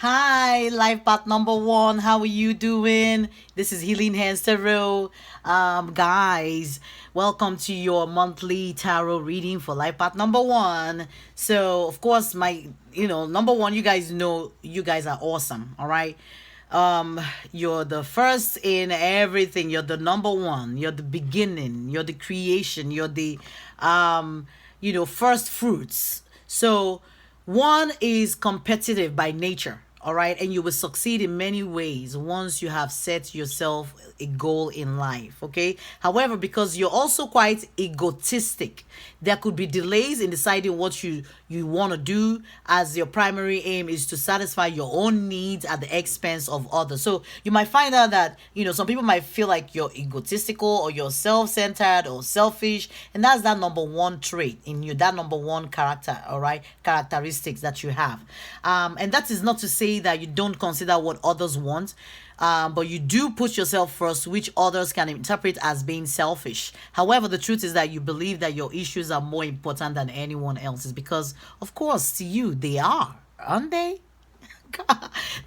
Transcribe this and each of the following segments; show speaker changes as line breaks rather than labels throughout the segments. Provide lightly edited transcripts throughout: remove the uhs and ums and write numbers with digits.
Hi, life path number one. How are you doing? This is Healing Hands Tarot. Guys, welcome to your monthly tarot reading for life path number one. So, of course, number one, you guys know you guys are awesome. All right. You're the first in everything. You're the number one. You're the beginning. You're the creation. You're the, first fruits. So, one is competitive by nature, all right, and you will succeed in many ways once you have set yourself a goal in life, okay? However, because you're also quite egotistic, there could be delays in deciding what you want to do, as your primary aim is to satisfy your own needs at the expense of others. So you might find out that some people might feel like you're egotistical or you're self-centered or selfish, and that's that number one trait in you, that number one character, all right, characteristics that you have. And that is not to say that you don't consider what others want, but you do put yourself first, which others can interpret as being selfish. However, the truth is that you believe that your issues are more important than anyone else's, because, of course, to you, they are, aren't they?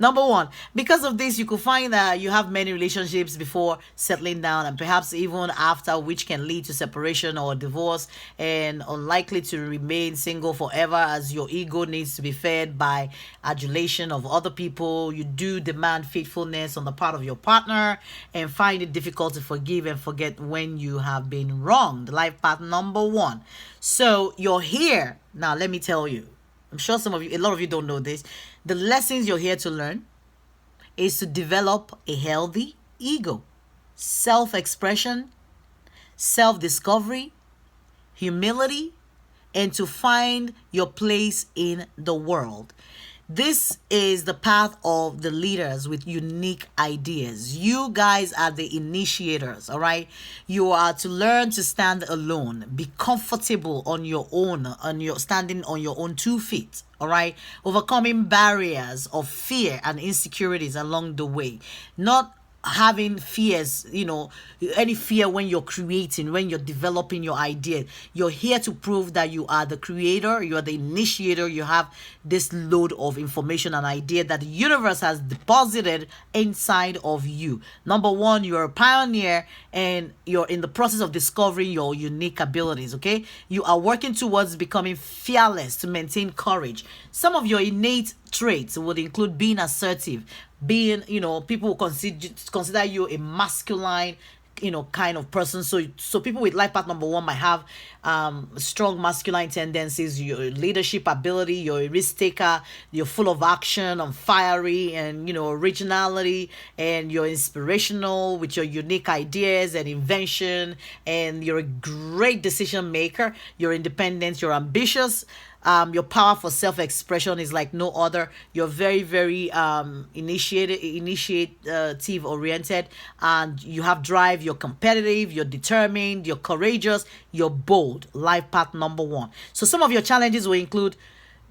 Number one, because of this, you could find that you have many relationships before settling down, and perhaps even after, which can lead to separation or divorce, and unlikely to remain single forever, as your ego needs to be fed by adulation of other people. You do demand faithfulness on the part of your partner and find it difficult to forgive and forget when you have been wronged. Life path number one. So you're here. Now, let me tell you, I'm sure a lot of you don't know this. The lessons you're here to learn is to develop a healthy ego, self-expression, self-discovery, humility, and to find your place in the world. This is the path of the leaders with unique ideas. You guys are the initiators, all right? You are to learn to stand alone, be comfortable on your own, standing on your own 2 feet, all right? Overcoming barriers of fear and insecurities along the way. Not having fears, any fear when you're creating, when you're developing your idea. You're here to prove that you are the creator, you're the initiator, you have this load of information and idea that the universe has deposited inside of you. Number one, you're a pioneer and you're in the process of discovering your unique abilities, okay? You are working towards becoming fearless to maintain courage. Some of your innate traits would include being assertive, being, people will consider you a masculine, kind of person. So people with life path number one might have strong masculine tendencies. Your leadership ability, you're a risk taker, you're full of action and fiery, and originality, and you're inspirational with your unique ideas and invention, and you're a great decision maker. You're independent, you're ambitious. Your power for self-expression is like no other. You're very, very initiative oriented, and you have drive. You're competitive, you're determined, you're courageous, you're bold. Life path number one. So some of your challenges will include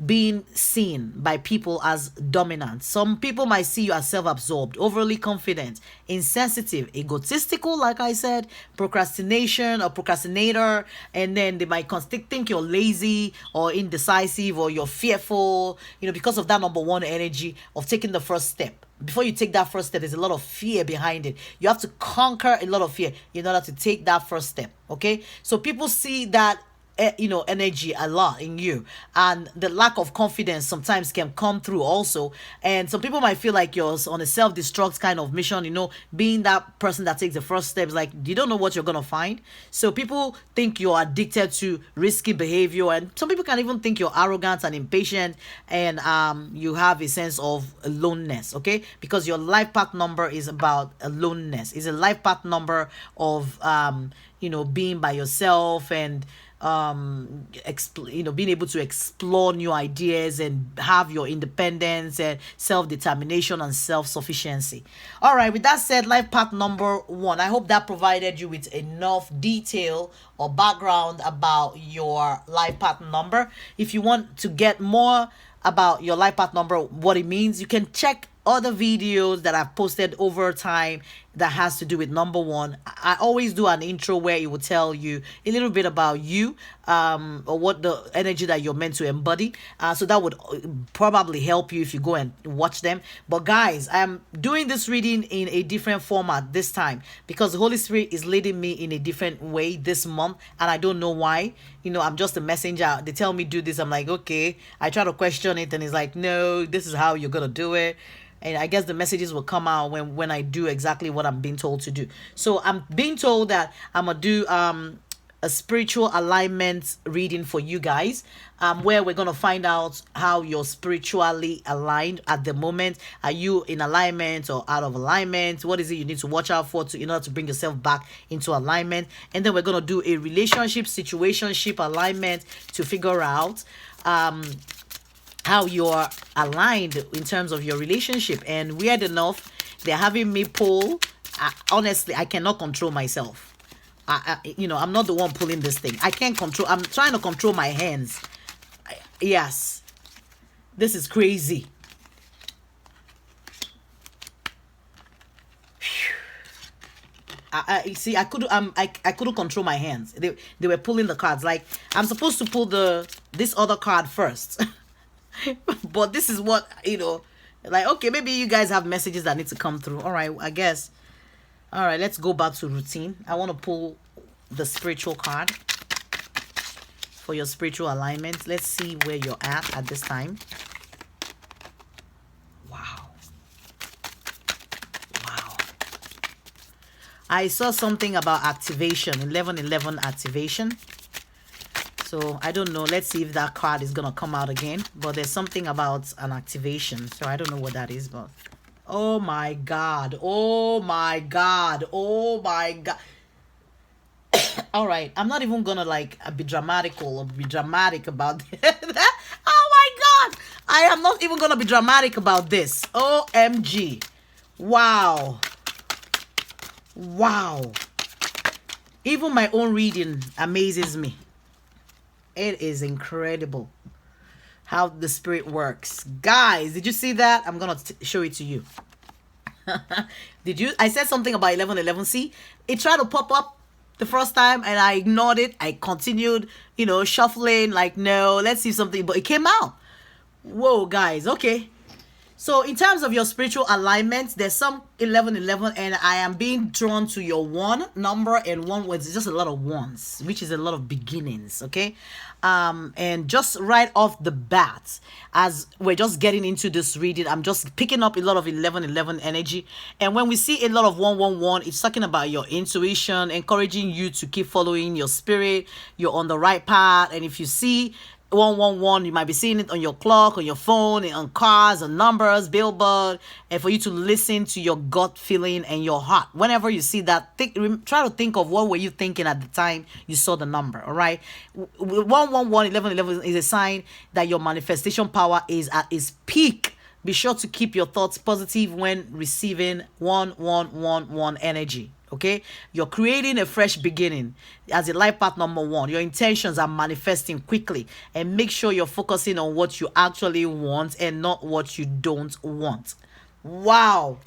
being seen by people as dominant. Some people might see you as self-absorbed, overly confident, insensitive, egotistical, like I said, procrastination or procrastinator, and then they might think you're lazy or indecisive or you're fearful, because of that number one energy of taking the first step. Before you take that first step, there's a lot of fear behind it. You have to conquer a lot of fear in order to take that first step, okay? So people see that energy a lot in you, and the lack of confidence sometimes can come through also. And some people might feel like you're on a self-destruct kind of mission, being that person that takes the first steps, like you don't know what you're gonna find. So people think you're addicted to risky behavior, and some people can even think you're arrogant and impatient, and you have a sense of aloneness, okay? Because your life path number is about aloneness. It's a life path number of being by yourself, and being able to explore new ideas and have your independence and self-determination and self-sufficiency. All right, with that said, life path number one, I hope that provided you with enough detail or background about your life path number. If you want to get more about your life path number, what it means, you can check other videos that I've posted over time that has to do with number one. I always do an intro where it will tell you a little bit about you, or what the energy that you're meant to embody. So that would probably help you if you go and watch them. But guys, I'm doing this reading in a different format this time because the Holy Spirit is leading me in a different way this month, and I don't know why. I'm just a messenger. They tell me do this. I'm like, okay. I try to question it, and it's like, no, this is how you're gonna do it. And I guess the messages will come out when I do exactly what I'm being told to do. So I'm being told that I'm gonna do a spiritual alignment reading for you guys, where we're gonna find out how you're spiritually aligned at the moment. Are you in alignment or out of alignment? What is it you need to watch out for in order to bring yourself back into alignment? And then we're gonna do a relationship situationship alignment to figure out how you're aligned in terms of your relationship. And weird enough, they're having me pull. Honestly, I cannot control myself. I'm not the one pulling this thing. I can't control. I'm trying to control my hands. Yes, this is crazy. See, I couldn't control my hands. They were pulling the cards. Like, I'm supposed to pull this other card first. But this is what, like, okay, maybe you guys have messages that need to come through. All right, I guess. All right, let's go back to routine. I want to pull the spiritual card for your spiritual alignment. Let's see where you're at this time. Wow. I saw something about activation, 11:11 activation. So I don't know. Let's see if that card is going to come out again. But there's something about an activation. So I don't know what that is. But oh my God. Oh my God. Oh my God. All right. I'm not even going to be dramatical or be dramatic about that. Oh my God. I am not even going to be dramatic about this. OMG. Wow. Wow. Even my own reading amazes me. It is incredible how the Spirit works. Guys, did you see that? I'm going to show it to you. Did you? I said something about 11:11. See, it tried to pop up the first time and I ignored it. I continued, shuffling like, no, let's see something. But it came out. Whoa, guys. Okay. So in terms of your spiritual alignment, there's some 11:11, and I am being drawn to your one number, and one was just a lot of ones, which is a lot of beginnings. Okay. And just right off the bat, as we're just getting into this reading, I'm just picking up a lot of 11:11 energy. And when we see a lot of 111, it's talking about your intuition, encouraging you to keep following your spirit. You're on the right path. And if you see 111, you might be seeing it on your clock, on your phone, and on cars, on numbers, billboard, and for you to listen to your gut feeling and your heart. Whenever you see that, try to think of what were you thinking at the time you saw the number. All right, 111, 11:11 is a sign that your manifestation power is at its peak. Be sure to keep your thoughts positive when receiving 1111 energy. Okay, you're creating a fresh beginning as a life path number one. Your intentions are manifesting quickly, and make sure you're focusing on what you actually want and not what you don't want. Wow.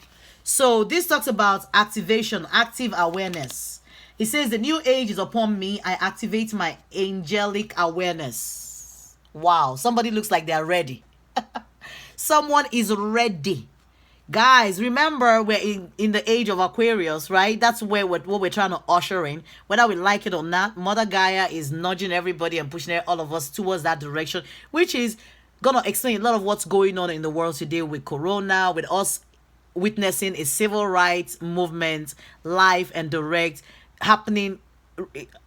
So this talks about activation, active awareness. It says the new age is upon me. I activate my angelic awareness. Wow. Somebody looks like they're ready. Someone is ready. Guys, remember we're in the age of Aquarius, right? That's where what we're trying to usher in. Whether we like it or not, Mother Gaia is nudging everybody and pushing all of us towards that direction, which is going to explain a lot of what's going on in the world today with Corona, with us witnessing a civil rights movement, live and direct, happening.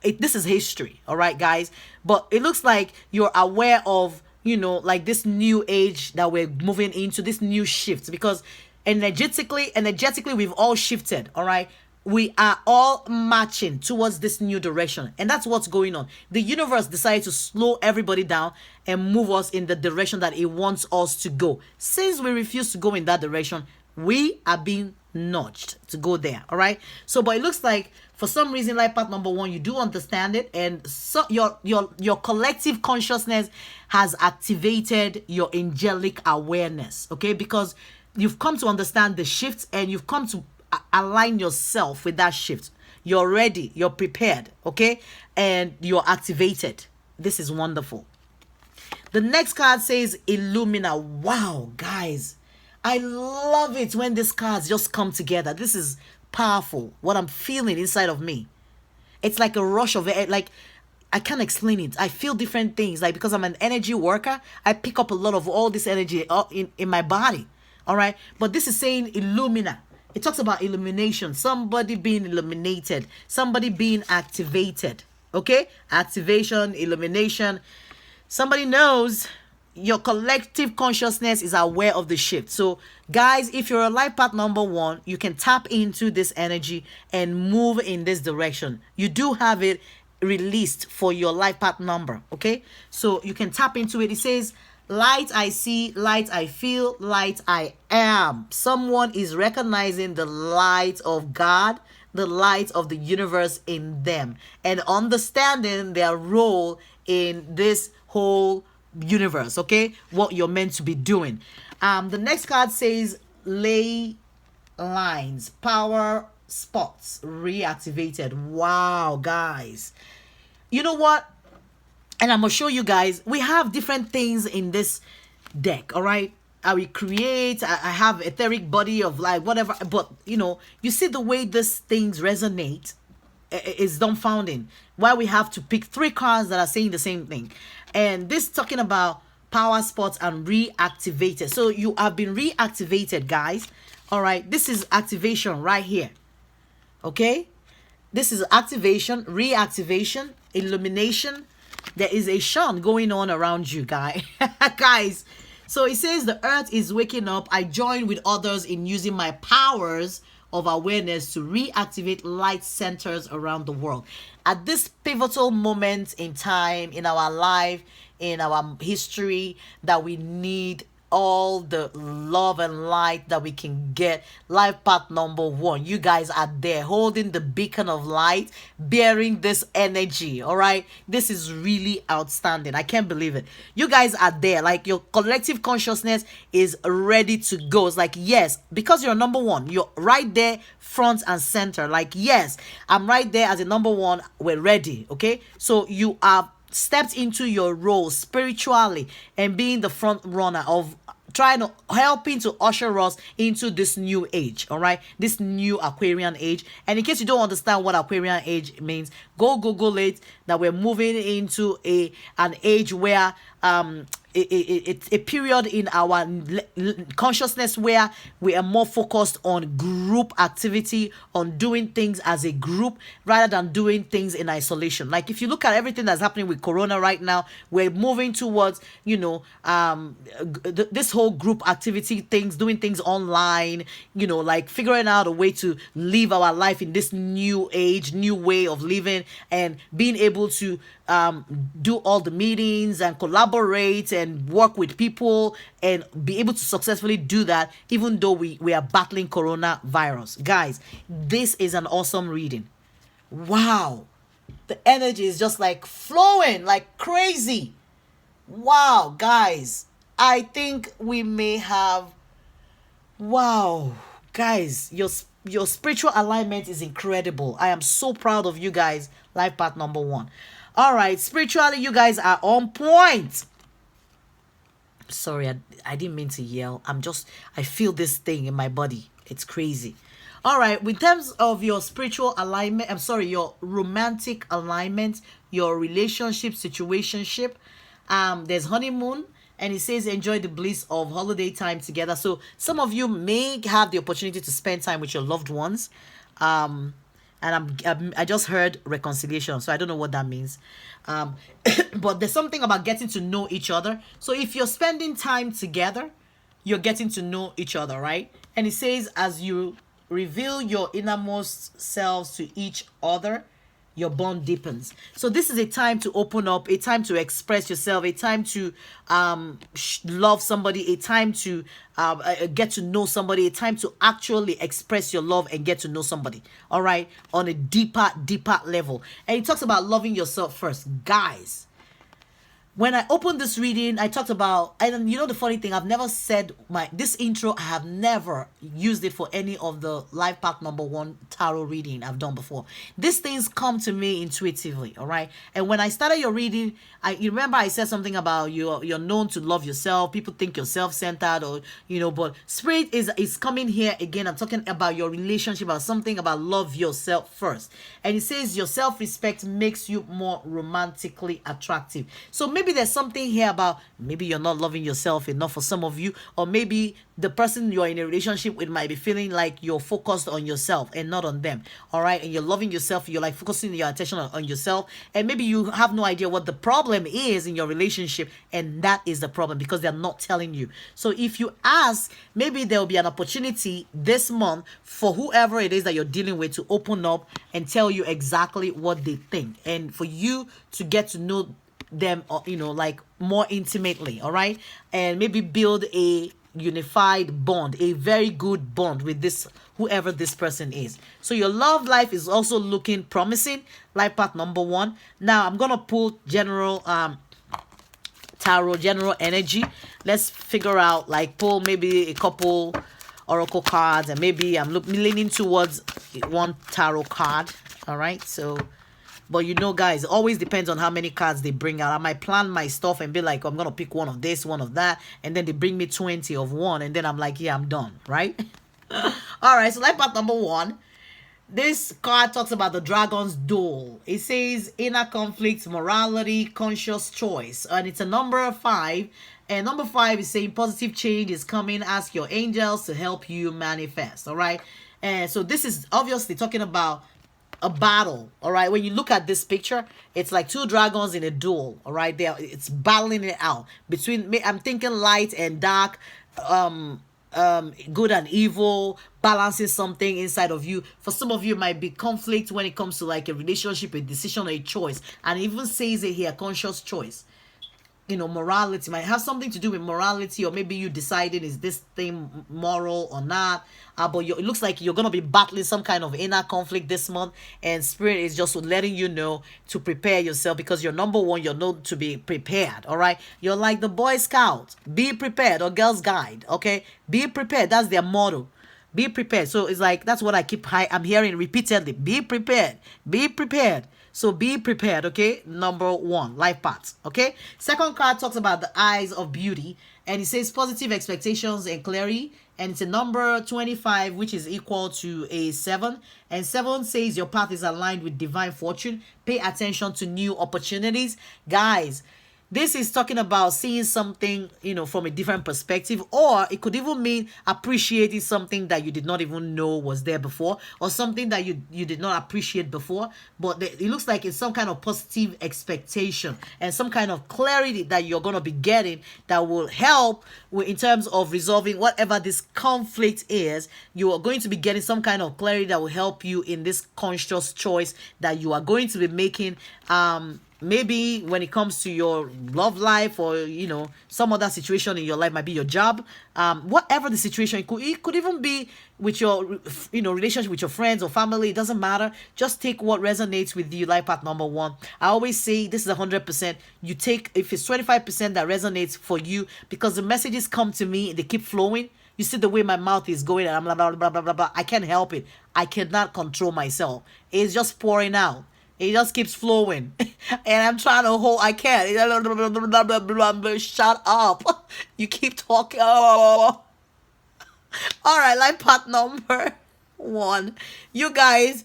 This is history, all right, guys? But it looks like you're aware of, like this new age that we're moving into, this new shift, because energetically we've all shifted. All right, we are all marching towards this new direction, and that's what's going on. The universe decided to slow everybody down and move us in the direction that it wants us to go. Since we refuse to go in that direction, we are being nudged to go there. All right, so but it looks like for some reason, life path number one, you do understand it, and so your collective consciousness has activated your angelic awareness. Okay, because you've come to understand the shifts, and you've come to align yourself with that shift. You're ready, you're prepared, okay? And you're activated. This is wonderful. The next card says Illumina. Wow, guys. I love it when these cards just come together. This is powerful. What I'm feeling inside of me. It's like a rush of it. Like, I can't explain it. I feel different things. Like, because I'm an energy worker, I pick up a lot of all this energy in my body. All right. But this is saying Illumina. It talks about illumination. Somebody being illuminated. Somebody being activated. Okay? Activation, illumination. Somebody knows your collective consciousness is aware of the shift. So, guys, if you're a life path number 1, you can tap into this energy and move in this direction. You do have it released for your life path number, okay? So you can tap into it. It says, light I see, light I feel, light I am. Someone is recognizing the light of God, the light of the universe in them, and understanding their role in this whole universe, okay? What you're meant to be doing. The next card says ley lines, power spots reactivated. Wow, guys. You know what? And I'm gonna show you guys, we have different things in this deck, all right? I will create, I have etheric body of life, whatever, but you know, you see the way these things resonate is dumbfounding. Why we have to pick 3 cards that are saying the same thing. And this talking about power spots and reactivated. So you have been reactivated, guys. All right, this is activation right here. Okay, this is activation, reactivation, illumination. There is a shine going on around you, guys. Guys, so it says the earth is waking up. I join with others in using my powers of awareness to reactivate light centers around the world. At this pivotal moment in time, in our life, in our history, that we need all the love and light that we can get. Life path number 1, you guys are there holding the beacon of light, bearing this energy. All right, this is really outstanding. I can't believe it. You guys are there, like your collective consciousness is ready to go. It's like, yes, because you're number 1, you're right there front and center. Like, yes, I'm right there as a number 1, we're ready. Okay, so you are stepped into your role spiritually and being the front runner of trying to helping to usher us into this new age. All right, this new Aquarian age. And in case you don't understand what Aquarian age means, go Google it. That we're moving into an age where it's a period in our consciousness where we are more focused on group activity, on doing things as a group rather than doing things in isolation. Like if you look at everything that's happening with Corona right now, we're moving towards, you know, this whole group activity things, doing things online, you know, like figuring out a way to live our life in this new age, new way of living, and being able to do all the meetings and collaborate and work with people and be able to successfully do that even though we are battling coronavirus. Guys, this is an awesome reading. Wow, the energy is just like flowing like crazy. Wow, guys, I think we may have, wow, guys, your spiritual alignment is incredible. I am so proud of you guys. Life path number 1. All right, spiritually, you guys are on point. Sorry, I didn't mean to yell. I feel this thing in my body. It's crazy. All right, in terms of your spiritual alignment, your romantic alignment, your relationship, situationship, there's honeymoon, and it says enjoy the bliss of holiday time together. So some of you may have the opportunity to spend time with your loved ones. And I just heard reconciliation, so I don't know what that means. But there's something about getting to know each other. So if you're spending time together, you're getting to know each other, right? And it says as you reveal your innermost selves to each other, your bond deepens. So this is a time to open up, a time to express yourself, a time to love somebody, a time to get to know somebody, a time to actually express your love and get to know somebody. All right, on a deeper level. And it talks about loving yourself first. Guys, When I opened this reading, I talked about, and you know the funny thing, I've never said this intro, I have never used it for any of the life path number one tarot reading I've done before. These things come to me intuitively, all right? And when I started your reading, you remember I said something about you're known to love yourself. People think you're self-centered, or but spirit is coming here again. I'm talking about your relationship, about something about love yourself first. And it says your self-respect makes you more romantically attractive. So maybe there's something here about maybe you're not loving yourself enough for some of you, or maybe the person you're in a relationship with might be feeling like you're focused on yourself and not on them, all right? And you're loving yourself, you're like focusing your attention on yourself, and maybe you have no idea what the problem is in your relationship, and that is the problem because they're not telling you. So if you ask, maybe there'll be an opportunity this month for whoever it is that you're dealing with to open up and tell you exactly what they think, and for you to get to know them, like more intimately, all right? And maybe build a unified bond, a very good bond with this whoever this person is. So your love life is also looking promising, life path number one. Now I'm gonna pull general tarot, general energy. Let's figure out, like, pull maybe a couple oracle cards, and maybe I'm leaning towards one tarot card, all right? So but guys, it always depends on how many cards they bring out. I might plan my stuff and be like, I'm going to pick one of this, one of that. And then they bring me 20 of one. And then I'm like, yeah, I'm done, right? All right, so life path number one. This card talks about the dragon's duel. It says inner conflict, morality, conscious choice. And it's a number 5. And number 5 is saying positive change is coming. Ask your angels to help you manifest. All right. And so this is obviously talking about a battle, all right? When you look at this picture, it's like two dragons in a duel, all right? It's battling it out between, I'm thinking light and dark, good and evil, balancing something inside of you. For some of you, it might be conflict when it comes to like a relationship, a decision, or a choice. And it even says it here, conscious choice. Morality might have something to do with morality, or maybe you deciding is this thing moral or not. But it looks like you're going to be battling some kind of inner conflict this month, and spirit is just letting you know to prepare yourself, because you're number one, you're known to be prepared, all right? You're like the Boy Scout, be prepared, or Girl's Guide, okay? Be prepared, that's their motto. Be prepared. So it's like, that's what I'm hearing repeatedly. Be prepared, be prepared. So be prepared, okay? Number one, life paths, okay? Second card talks about the eyes of beauty, and it says positive expectations and clarity, and it's a number 25, which is equal to a 7. And 7 says your path is aligned with divine fortune. Pay attention to new opportunities. Guys, this is talking about seeing something, from a different perspective, or it could even mean appreciating something that you did not even know was there before, or something that you did not appreciate before, but it looks like it's some kind of positive expectation and some kind of clarity that you're going to be getting that will help in terms of resolving whatever this conflict is. You are going to be getting some kind of clarity that will help you in this conscious choice that you are going to be making, maybe when it comes to your love life, or some other situation in your life, might be your job, whatever the situation, it could even be with your relationship with your friends or family. It doesn't matter. Just take what resonates with you. Life path number one, I always say this is 100%. You take, if it's 25% that resonates for you, because the messages come to me, they keep flowing. You see the way my mouth is going, and I'm blah, blah, blah, blah, blah, blah. I can't help it. I cannot control myself. It's just pouring out. It just keeps flowing. And I'm trying to hold, I can't. Shut up. You keep talking. All right, life path number 1. You guys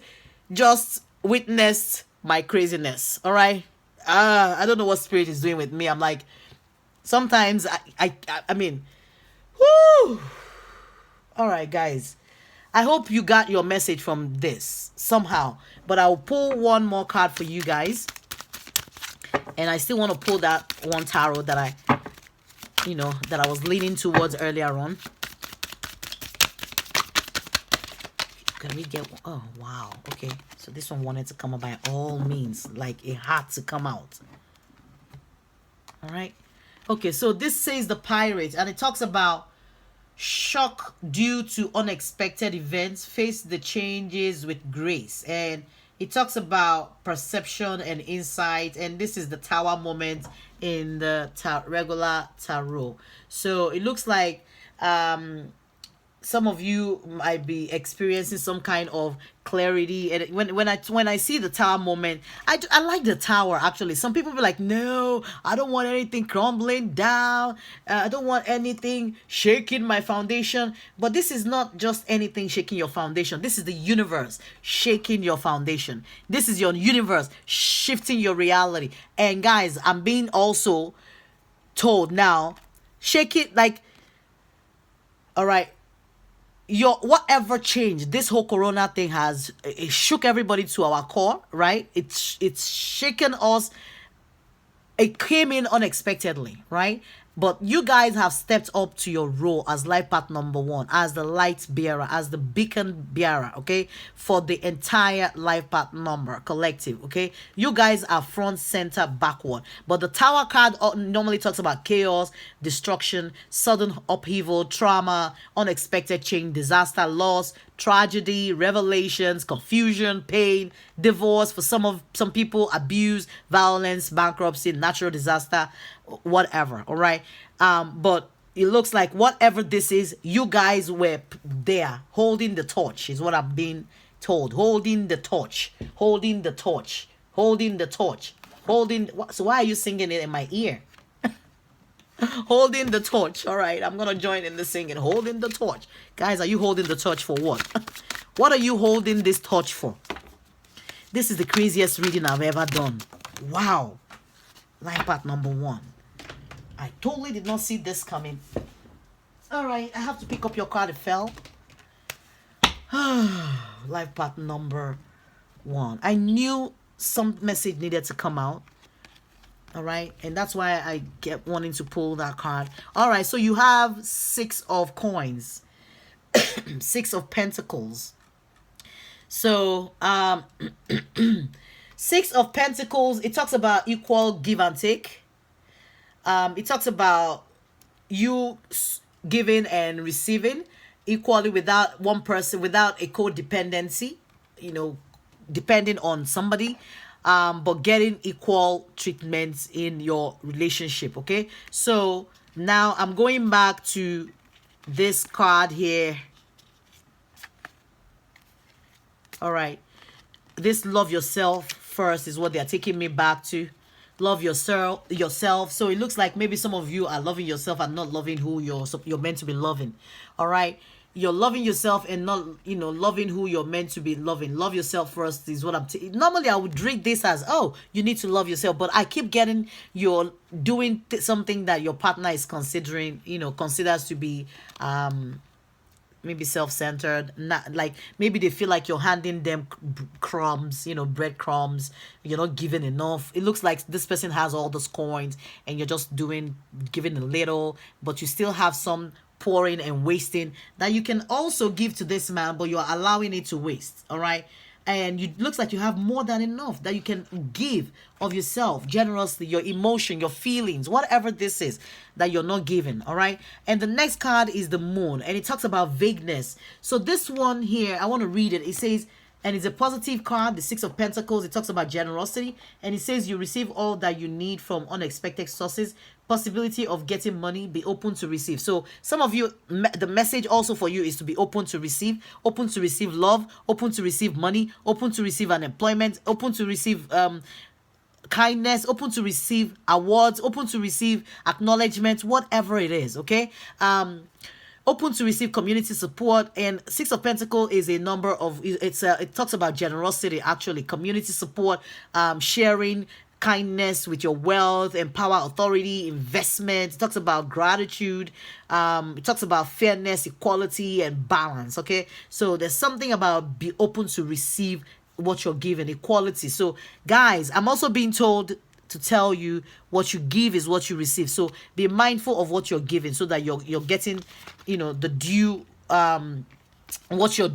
just witnessed my craziness. All right. I don't know what spirit is doing with me. I'm like, sometimes I mean, whoo. All right, guys. I hope you got your message from this somehow. But I'll pull one more card for you guys. And I still want to pull that one tarot that I was leaning towards earlier on. Can we get one? Oh, wow. Okay. So this one wanted to come out by all means. Like, it had to come out. All right. Okay, so this says the Pirate. And it talks about shock due to unexpected events. Face the changes with grace. And It talks about perception and insight, and this is the tower moment in the regular tarot. So it looks like some of you might be experiencing some kind of clarity, and when I see the tower moment, I like the tower. Actually, some people be like, no, I don't want anything crumbling down, I don't want anything shaking my foundation. But this is not just anything shaking your foundation. This is the universe shaking your foundation. This is your universe shifting your reality. And guys, I'm being also told now, shake it like, all right, your whatever change this whole corona thing has, it shook everybody to our core, right? It's shaken us. It came in unexpectedly, right? But you guys have stepped up to your role as life path number one, as the light bearer, as the beacon bearer, okay, for the entire life path number collective, okay? You guys are front, center, backward. But the tower card normally talks about chaos, destruction, sudden upheaval, trauma, unexpected change, disaster, loss, tragedy, revelations, confusion, pain, divorce, for some people, abuse, violence, bankruptcy, natural disaster, whatever. All right. But it looks like whatever this is, you guys were there holding the torch, is what I'm being told. Holding the torch, holding the torch, holding the torch, holding. So why are you singing it in my ear? Holding the torch. All right, I'm gonna join in the singing. Holding the torch. Guys, are you holding the torch for what? What are you holding this torch for? This is the craziest reading I've ever done. Wow. Life path number one. I totally did not see this coming. All right, I have to pick up your card. It fell. Life path number one. I knew some message needed to come out. All right, and that's why I kept wanting to pull that card. All right, so you have 6 of coins, 6 of pentacles. So 6 of pentacles, it talks about equal give and take. It talks about you giving and receiving equally, without one person, without a codependency, you know, depending on somebody, but getting equal treatments in your relationship. Okay, so now I'm going back to this card here. All right, this love yourself first is what they're taking me back to. Love yourself. So it looks like maybe some of you are loving yourself and not loving who you're meant to be loving. All right, you're loving yourself and not, you know, loving who you're meant to be loving. Love yourself first is what I'm normally I would read this as, oh, you need to love yourself, but I keep getting you're doing something that your partner is considering, you know, considers to be maybe self-centered, not like, maybe they feel like you're handing them crumbs, you know, breadcrumbs. You're not giving enough. It looks like this person has all those coins and you're just giving a little, but you still have some pouring and wasting that you can also give to this man, but you're allowing it to waste. All right, and you looks like you have more than enough that you can give of yourself generously, your emotion, your feelings, whatever this is that you're not giving. All right, and the next card is the moon, and it talks about vagueness. So this one here, I want to read it. It says, and it's a positive card, the 6 of Pentacles. It talks about generosity, and it says you receive all that you need from unexpected sources. Possibility of getting money, be open to receive. So some of you, the message also for you is to be open to receive love, open to receive money, open to receive unemployment, open to receive kindness, open to receive awards, open to receive acknowledgement, whatever it is. Okay, open to receive community support. And 6 of Pentacles is a number of, it talks about generosity, actually, community support, sharing kindness with your wealth, empower, authority, investment. It talks about gratitude. It talks about fairness, equality, and balance. Okay, so there's something about be open to receive what you're given, equality. So guys, I'm also being told to tell you what you give is what you receive. So be mindful of what you're giving, so that you're getting, you know, the due, what you're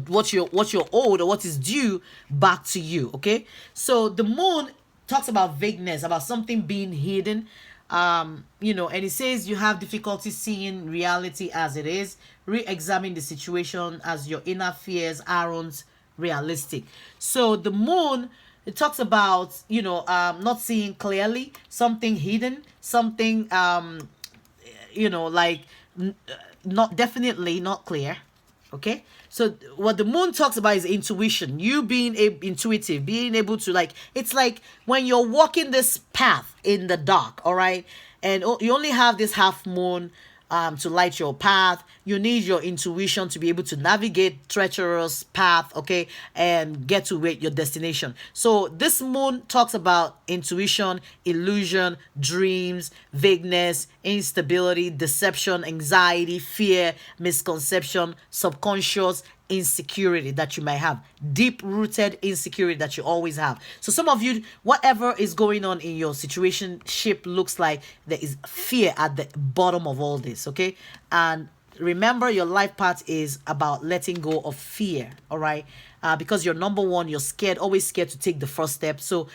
owed, or what is due back to you. Okay, so the moon talks about vagueness, about something being hidden, you know, and it says you have difficulty seeing reality as it is. Re-examine the situation as your inner fears aren't realistic. So the moon, it talks about, not seeing clearly, something hidden, something, like not definitely not clear. Okay, so what the moon talks about is intuition, you being intuitive, being able to, like, it's like when you're walking this path in the dark, all right, and you only have this half moon to light your path. You need your intuition to be able to navigate treacherous path, okay, and get to your destination. So this moon talks about intuition, illusion, dreams, vagueness, instability, deception, anxiety, fear, misconception, subconscious insecurity that you might have, deep rooted insecurity that you always have. So some of you, whatever is going on in your situation ship, looks like there is fear at the bottom of all this, okay? And remember, your life path is about letting go of fear, all right? Because you're number one, you're scared, always scared to take the first step. So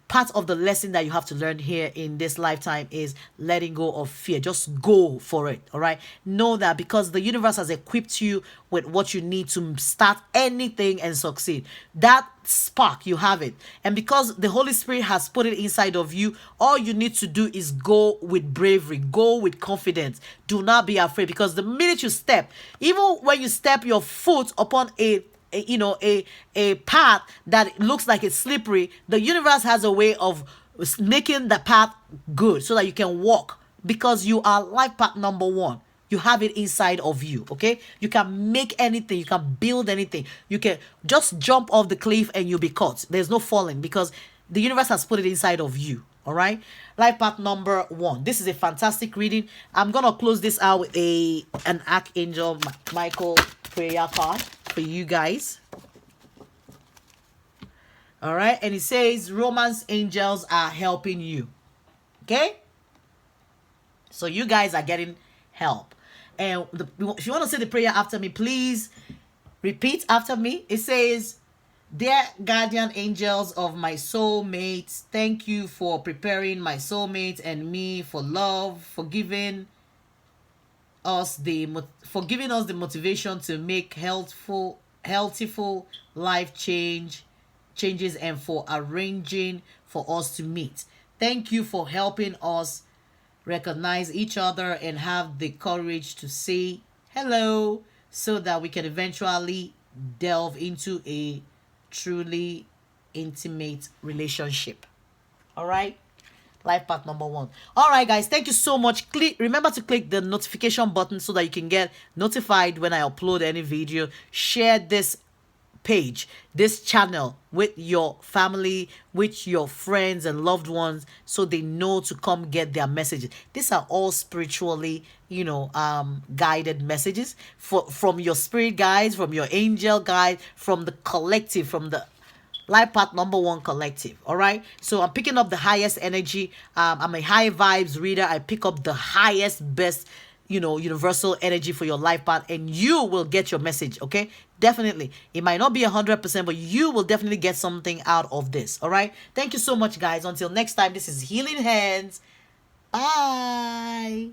part of the lesson that you have to learn here in this lifetime is letting go of fear. Just go for it, all right? Know that because the universe has equipped you with what you need to start anything and succeed. That spark, you have it. And because the Holy Spirit has put it inside of you, all you need to do is go with bravery, go with confidence. Do not be afraid, because the minute you step, even when you step your foot upon a path that looks like it's slippery, the universe has a way of making the path good so that you can walk, because you are life path number one. You have it inside of you, okay? You can make anything, you can build anything, you can just jump off the cliff and you'll be caught. There's no falling, because the universe has put it inside of you. All right, life path number one. This is a fantastic reading. I'm gonna close this out with an Archangel Michael prayer card for you guys. All right, and it says romance angels are helping you. Okay, so you guys are getting help. And if you want to say the prayer after me, please repeat after me. It says, dear guardian angels of my soulmates, thank you for preparing my soulmate and me for love, for giving us the motivation to make healthful life changes, and for arranging for us to meet. Thank you for helping us recognize each other and have the courage to say hello, so that we can eventually delve into a truly intimate relationship. All right, life path number one. All right, guys, thank you so much. Remember to click the notification button so that you can get notified when I upload any video. Share this page, this channel, with your family, with your friends and loved ones, so they know to come get their messages. These are all spiritually, guided messages from your spirit guides, from your angel guide, from the collective, from the life path number one collective. All right, so I'm picking up the highest energy. I'm a high vibes reader. I pick up the highest, best, universal energy for your life path, and you will get your message. Okay, definitely. It might not be 100%, but you will definitely get something out of this. All right, thank you so much, guys. Until next time, this is Healing Hands. Bye.